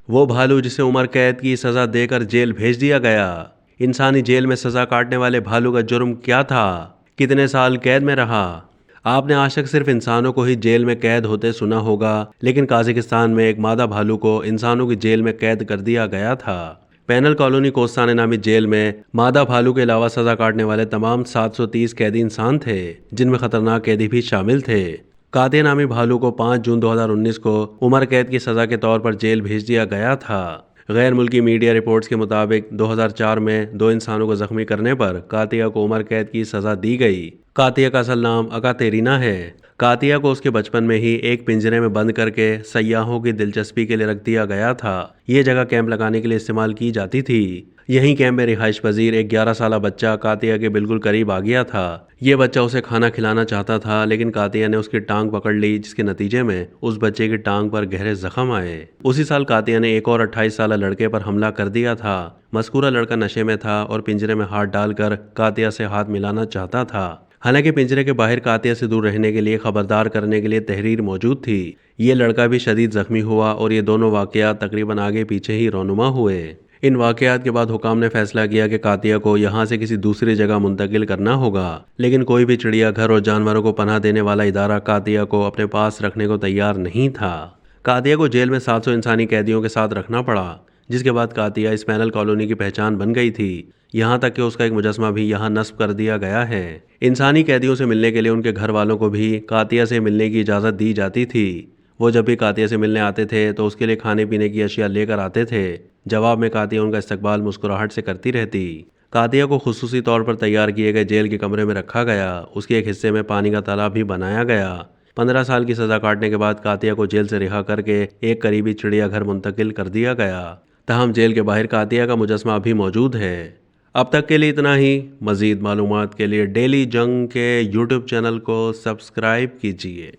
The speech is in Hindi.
वो भालू जिसे उम्र कैद की सजा देकर जेल भेज दिया गया। इंसानी जेल में सजा काटने वाले भालू का जुर्म क्या था? कितने साल कैद में रहा? आपने आज तक सिर्फ इंसानों को ही जेल में कैद होते सुना होगा, लेकिन काजाकिस्तान में एक मादा भालू को इंसानों की जेल में कैद कर दिया गया था। पेनल कॉलोनी कोस्ताने नामी जेल में मादा भालू के अलावा सजा काटने वाले तमाम 730 कैदी इंसान थे, जिनमें खतरनाक कैदी भी शामिल थे। कातिया नामी भालू को 5 जून 2019 को उम्र कैद की सजा के तौर पर जेल भेज दिया गया था। गैर मुल्की मीडिया रिपोर्ट्स के मुताबिक 2004 में 2 इंसानों को जख्मी करने पर कातिया को उम्र कैद की सजा दी गई। कातिया का असल नाम अकातेरीना है। कातिया को उसके बचपन में ही एक पिंजरे में बंद करके सयाहों की दिलचस्पी के लिए रख दिया गया था। ये जगह कैंप लगाने के लिए इस्तेमाल की जाती थी। यहीं कैंप में रिहाइश पजीर एक 11 साल बच्चा कातिया के बिल्कुल करीब आ गया था। ये बच्चा उसे खाना खिलाना चाहता था, लेकिन कातिया ने उसकी टांग पकड़ ली, जिसके नतीजे में उस बच्चे की टांग पर गहरे जख्म आए। उसी साल कातिया ने एक और 28 साल लड़के पर हमला कर दिया था। मज़कूरा लड़का नशे में था और पिंजरे में हाथ डालकर कातिया से हाथ मिलाना चाहता था। हालांकि पिंजरे के बाहर कातिया से दूर रहने के लिए खबरदार करने के लिए तहरीर मौजूद थी। ये लड़का भी शदीद जख्मी हुआ और ये दोनों वाकयात तकरीबन आगे पीछे ही रोनुमा हुए। इन वाकयात के बाद हुकाम ने फैसला किया कि कातिया को यहाँ से किसी दूसरी जगह मुंतकिल करना होगा, लेकिन कोई भी चिड़ियाघर और जानवरों को पनाह देने वाला इदारा कातिया को अपने पास रखने को तैयार नहीं था। कातिया को जेल में 700 इंसानी कैदियों के साथ रखना पड़ा, जिसके बाद कातिया इस पैनल कॉलोनी की पहचान बन गई थी। यहाँ तक कि उसका एक मुजस्मा भी यहाँ नस्ब कर दिया गया है। इंसानी कैदियों से मिलने के लिए उनके घर वालों को भी कातिया से मिलने की इजाज़त दी जाती थी। वो जब भी कातिया से मिलने आते थे तो उसके लिए खाने पीने की अशिया लेकर आते थे। जवाब में कातिया उनका इस्तकबाल मुस्कुराहट से करती रहती। कातिया को खुसूसी तौर पर तैयार किए गए जेल के कमरे में रखा गया। उसके एक हिस्से में पानी का तालाब भी बनाया गया। 15 साल की सज़ा काटने के बाद कातिया को जेल से रिहा करके एक करीबी चिड़ियाघर मुंतकिल कर दिया गया। तहम जेल के बाहर कातिया का मुजस्मा अभी मौजूद है। अब तक के लिए इतना ही। मज़ीद मालूमात के लिए डेली जंग के यूट्यूब चैनल को सब्सक्राइब कीजिए।